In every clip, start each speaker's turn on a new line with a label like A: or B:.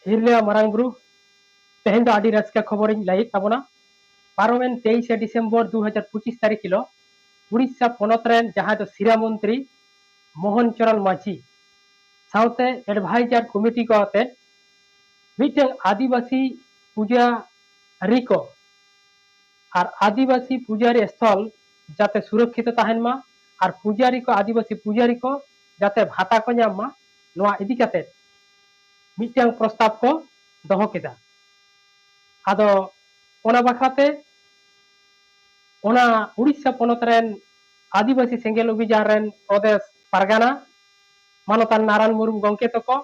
A: हिरलिया मारांगब्रु तेहेन आदि राजका खबर लाई ताबोना पारोमेन 23 डिसेम्बर 2025 तारीख हिलो उड़ीसा पनत रेन जहां दो सिरा मंत्री मोहन चरण माझी साउते एडवाइजर कमिटी को आते मिटन आदिवासी पूजा रिको और आदिवासी पूजारी स्थल जाते सुरक्षित तहन मा और पूजारी को आदिवासी पूजारी को जाते भाता को नाम मा नोआ इदी काते मिटन प्रस्ताव को दोहो केदा आदो ओना बाखाते ओना उड़ीसा पनत रेन आदिवासी सेंगेल अभियान रेन प्रदेश पारगाना मानतान नारायण मुर्मू गंके तको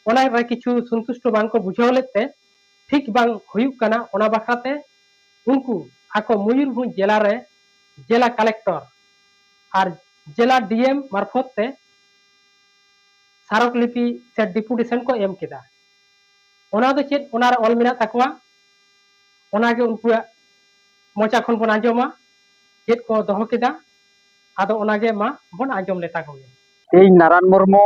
A: ओना रे किछु संतुष्ट बांग को बुझाव लेते ठीक बांग हुयुक कना ओना बाखाते उनको आको मयूरभंज जिला रे जिला कलेक्टर और जिला डीएम मार्फत ते सारकलिपि से डिपुटेशन को एम केदा ओना दो चेत ओना रे ऑल मिना तकवा ओना के उनको मोचा खन बन आंजमा चेत को दोहो केदा आदो ओना गे मा बन आंजम लेता को
B: ᱤᱧ नारायण मुर्मू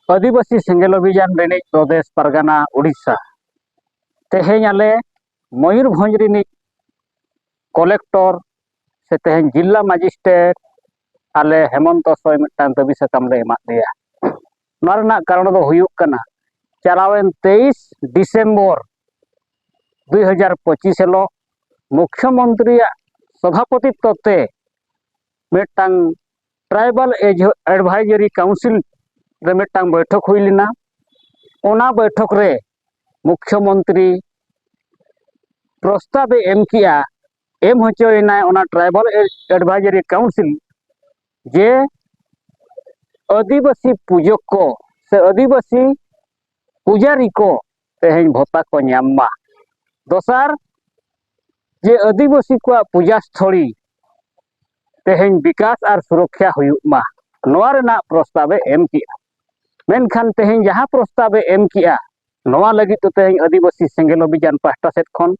B: आदिवासी सेंगेल अभियान रेनिज प्रदेश पारगाना उड़ीसा तेहेñ आले मयूरभंज रिनिज कलेक्टर से तेहेñ जिला मजिस्ट्रेट आले हेमंत सोय मिटान दाबी साकाम ले एमा दिया नारना कारण दो हुयुक कना चलावेन 23 डिसेम्बर 2025 हेलो मुख्यमंत्री सभापतित्व ते मिटान ट्राइबल एडवाइजरी काउंसिल रे मिटान बैठक हुई लेना ओना बैठक रे मुख्यमंत्री प्रस्ताव एम किया एम होचोयना ओना ट्राइबल एडवाइजरी काउंसिल जे आदिवासी पूजक को से आदिवासी पूजारी को तेहेñ भत्ता को न्यामा दोसार जे आदिवासी को पूजा स्थली तेहेñ विकास और सुरक्षा हुयुमा नोआ रेना प्रस्ताव एम किया मेनखान तेहेñ जहां प्रस्ताव एम किया नोआ लगी तो तेहेñ आदिवासी सेंगेल अभियान पास्टा सेट खन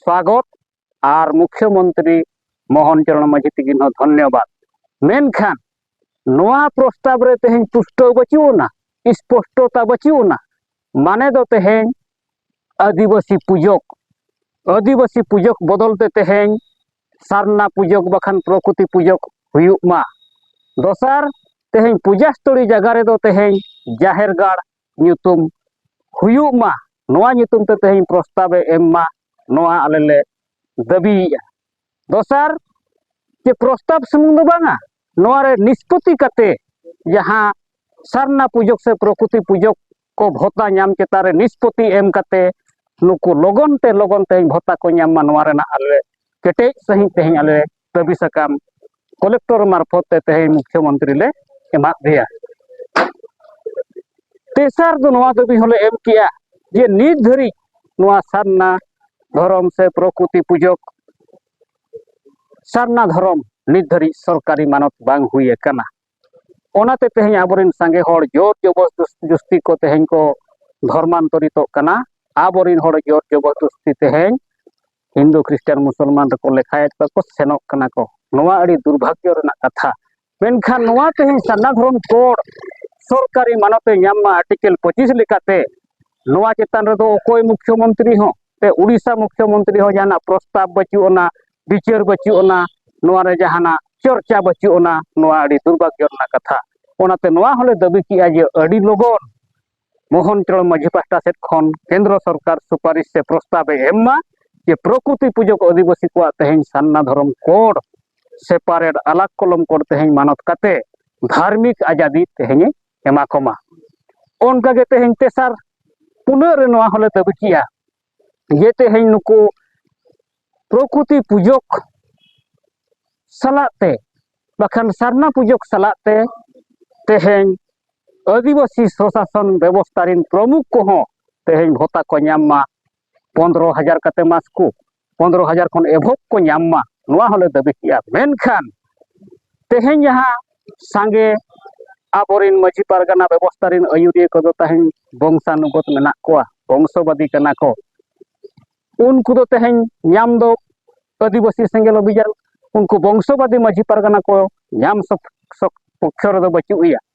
B: स्वागत और मुख्यमंत्री मोहन चरण माझी तिगिन हो धन्यवाद मेनखान नोआ प्रस्ताव रे तेहेñ पुष्टो बचुना स्पष्टता बचुना माने दो तेहेñ आदिवासी पूजक बदलते तेहेñ सारना पूजक बखान प्रकृति पूजक हुयुमा दोसार तेहेñ पूजा स्थली जगह रे दो तेहेñ जाहेर गाड़ ᱧᱩᱛᱩᱢ हुयुमा नोआ ᱧᱩᱛᱩᱢ ते तेहेñ प्रस्ताव एममा नोआ आले ले दाबीया दोसार जे प्रस्ताव सुमुंग बांगा नोआ रे निष्पत्ति कते जहां सारना पूजक से प्रकृति पूजक को भत्ता नाम चेता रे निष्पत्ति एम कते नुकु लगन तेहेñ भत्ता को नाम नोआ रेना आले केटे सही तेहेñ आले दाबी साकाम कलेक्टर मार्फत ते तेहेñ मुख्यमंत्री ले एमा दिया तेसार दो नोआ दाबी होले एम किया जे नित धरी नोआ सारना धर्म से प्रकृति पूजक सारना धर्म नित धरी सरकारी मानत बांग हुई कना ओनाते तेहेñ आबोरिन संगे हर जोर जबरदस्ती को तेहेñ को धर्मांतरित कना आबोरिन हर जोर जबरदस्ती तेहेñ हिंदू क्रिश्चियन मुसलमान को लेखायत को सेनक कना को नोआ अड़ी दुर्भाग्य रेना कथा मेनखान नोआ तेहेñ सारना धर्म कोड सरकारी मानते नाम आर्टिकल 25 लेकाते नोआ चेतान रेदो कोई मुख्यमंत्री हो ते उड़ीसा मुख्यमंत्री हो जाना प्रस्ताव बचुना विचार बचुना नोआ रे जहाना चर्चा बचुना नोआ अड़ी दुर्भाग्य रेना कथा ओनाते नोआ होले दाबी किया जे अड़ी लोगन मोहन चरण माझी पास्टा सेट खन केंद्र सरकार सुपारिश से प्रस्ताव एममा जे प्रकृति पूजक आदिवासी को तेहेñ सारना धर्म कोड सेपारेट अलग कलम कोड तेहेñ मानत काते धार्मिक आजादी तेहेñ एमा कोमा ओनका गे तेहेñ तेसार पुनः रे नोआ होले दाबी किया ये तेहेñ नुको प्रकृति पूजक सलाते बखान सारना पूजक सलाते तेहेñ आदिवासी स्वशासन व्यवस्था रिन प्रमुख को हो तेहेñ भत्ता को नामा 15,000 कते मास को 15,000 खन एभोक को नामा नोआ होले दाबी किया मेनखान तेहेñ जहां संगे आबोरिन माझी पारगाना व्यवस्था रिन आयुरिया को तेहेñ वंशानुगत मेना को वंशवादी कना को उनको दो तेहेñ नाम दो आदिवासी सेंगेल अभियान उनको वंशवादी माझी पारगाना को नाम सब पक्ष रे दो बचुया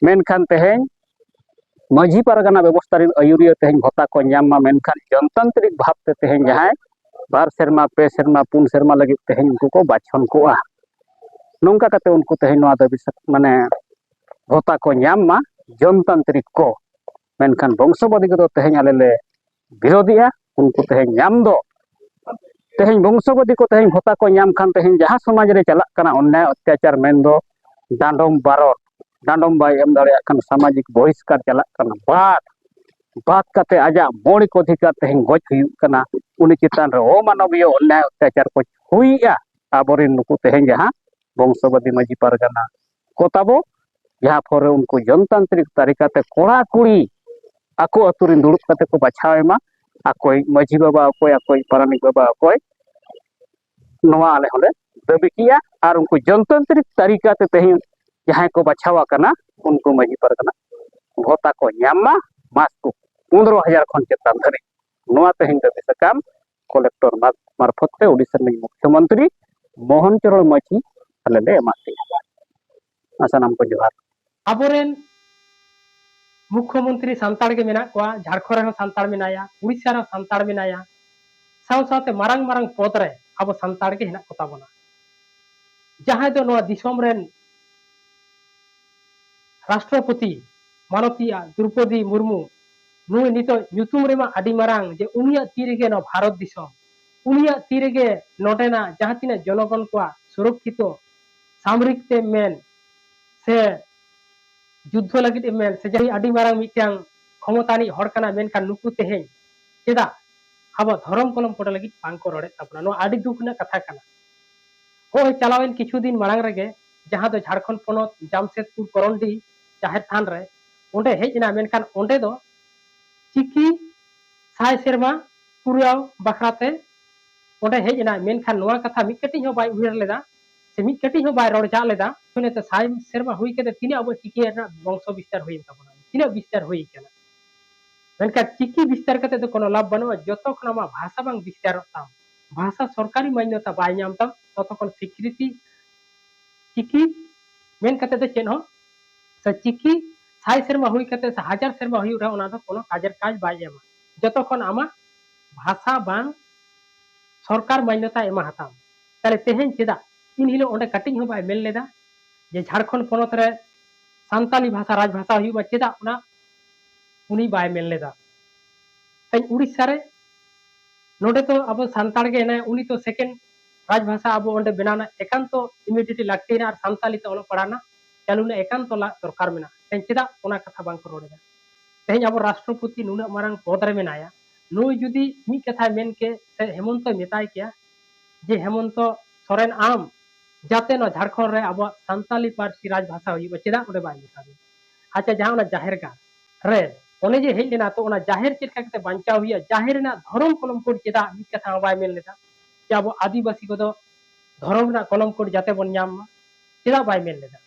B: मेनखान तेहेñ माझी पारगाना व्यवस्था आयुरिया तेहन भत्ता को ᱧᱟᱢ मेनखान जनतांत्रिक भावते तेहन जहां बार सेरमा पे सेरमा पुन सेरमा लगी तेहन उनको को बाछन को नौका कते उनको तेहन नोआ दाबी माने भत्ता को ᱧᱟᱢ जनतांत्रिक को मेनखान वंशवादी को तेहन आले ले विरोधिया उनको तेहन ᱧाम दो तेहन वंशवादी को तेहन भत्ता को ᱧाम खान तेहन जहां समाज रे चलाक कना अन्याय अत्याचार मेन दो डांडम बारोट डांडम बाय एम दाड़े खान सामाजिक बहिष्कार चलाक कना बात कते आजा मौलिक अधिकार तेहन गज हुयुक कना उनी चितान रे अमानवीय अन्याय अत्याचार को हुइया आबोरिन नुकु तेहन जहां वंशवादी माझी पारगाना को ताबो जहां फरे उनको जनतांत्रिक तरीका ते कोड़ा कुड़ी आको अतुरिन दुड़ुब कते को बाछावेमा आकोय माझी बाबा अकोय आकोय पारानिक बाबा अकोय नोआ आले होले दाबी किया और उनको जनतांत्रिक तरीका ते तेहन जहां को बाछावा कना उनको माझी पारगाना भत्ता को ᱧᱟᱢ मास को 15,000 खन चेतान धरी नोआ तेहन दाबी सकाम कलेक्टर मार्फत ते ओडिशा में मुख्यमंत्री मोहन चरण माझी आले ले एमाते आसानाम को जोहार
A: अबोरेन मुख्यमंत्री सांताड़ के मेना को झारखंड रे सांताड़ मेनाया उड़ीसा रे सांताड़ मेनाया साव सावते मारंग मारंग पद रे अब सांताड़ के हेना कोता बना जहां दो नोआ दिसोम रेन राष्ट्रपति मानवतिया द्रौपदी मुर्मू नुई नितो ᱧᱩᱛᱩᱢ रेमा आडी मारंग जे उनिया तीरेगे नो भारत दिसोम उनिया तीरेगे नोटेना जहां तिना जनगण को सुरक्षित सामरिक ते मेन से युद्ध लगित मेन से जही आडी मारंग मिटांग क्षमतानी हर कना मेनखान नुकु तेहें चेदा अब धर्म कलम कोड लगित बांको रोडे तापना नो आडी दुखना कथा कना हो चलावेन किछु दिन मारंग रेगे जहां दो झारखंड पोनत जामशेदपुर करंडी जाहिर थान रे ओंडे हेजना मेनखान ओंडे दो चिकी साय सेरमा पुराव बखराते ओंडे हेजना मेनखान नोआ कथा मिकटी हो बाय उहिर लेदा से मिकटी हो बाय रोड जा लेदा सुने तो साय सेरमा हुई के तिना अब चिकी ना वंश विस्तार हुई तबना तिना विस्तार हुई केना मेनका चिकी विस्तार कते तो कोनो लाभ बनो जतो खना भाषा बांग विस्तार ताम भाषा सरकारी मान्यता बाय नाम तम ततखन स्वीकृति चिकी मेन कते तो चेन हो से चिकी साय सेरमा हुई कते से हजार सेरमा हुई रे ओना दो कोनो काजर काज बाय एमा जतखन आमा भाषा बांग सरकार मान्यता एमा हताम ताले तेहेन चेदा इन हिलो ओंडे कटिंग हो बाय मेल लेदा जे झारखंड पोनत रे सांताली भाषा राजभाषा हुई चेदा ओना उनी बाय मेल लेदा तई उड़ीसा रे नोडे तो अब सांताड़ के ना उनी तो सेकेंड राजभाषा अब ओंडे बनाना एकांत इमिडिएटली लागते ना सांताली ते ओलो पढ़ाना चालूना एकांत ला दरकार मेना तई चेदा ओना कथा बांग को रोडेदा तेहेन अब राष्ट्रपति नुना मारंग पद रे मेनाया नुई जुदी मी कथा मेन के से हेमंत मेताय किया जे हेमंत सोरेन आम जाते न झारखंड रे अब सांताली पारसी राजभाषा हुई चेदा ओंडे बाय मेता अच्छा जहां ओना जाहिर गार रे ओने जे हेज लेना तो ओना जाहिर चेका कते बांचा हुई जाहिर ना धर्म कलम कोड चेदा मी कथा बाय मेन लेदा जे अब आदिवासी को दो धर्म ना कलम कोड जाते बन ᱧᱟᱢ मा चेदा बाय मेन लेदा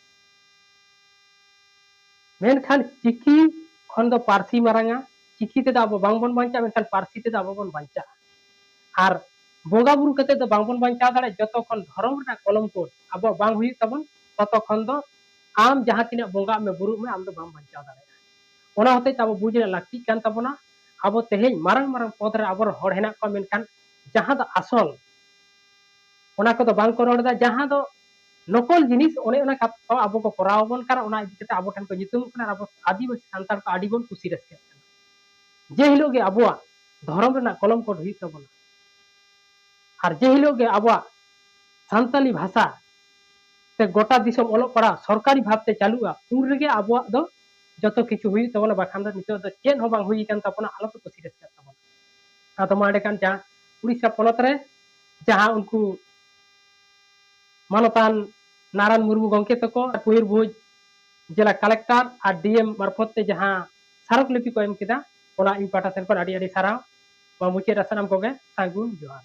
A: मेनखान चिकी खन दो पारसी मारंगा चिकी ते अब बांग बन बांचा मेनखान पारसी ते अब बन बांचा आर बोगा बुरु कते तो बांग बन बांचा दाड़े जतो खन धर्म ना कलम कोड अब बांग हुई तबन ततो खन दो आम जहां तिना बोंगा में बुरु में आम दो बांग बांचा दाड़े ओना होते तब बुझना लागती कान तबना अब तेहेन मारंग मारंग पद रे अब हर हेना को मेनखान जहां दो असल ओना को दो बांग को रोडदा जहां दो नकल जिनिस ओने ओना कत अब को कराव बन कर ओना इदि कते अब ठन को जितुम कना अब आदिवासी सांतार को आडी बन खुशी रसके जे हिलो गे अबवा धर्म रेना कलम कोड हुई तबना और जे हिलो गे अबवा सांताली भाषा ते गोटा दिसम ओलो पड़ा सरकारी भावते चालुआ उन रेगे अबवा दो जतो किछु हुई तबना बाखान दो नितो दो चेन हो बांग हुई कान तबना आलो तो खुशी रसके तबना आतो माडे कान जा उड़ीसा पोनत रे जहां उनको मानतान नारायण मुर्मू गंके तको मयूरभंज जिला कलेक्टर और डीएम मार्फत जहां स्मारक लिपि को एम किदा ओना इन पाटा सेन पर आडी आडी साराव मुचे रसनाम को गे सागुन जोहार।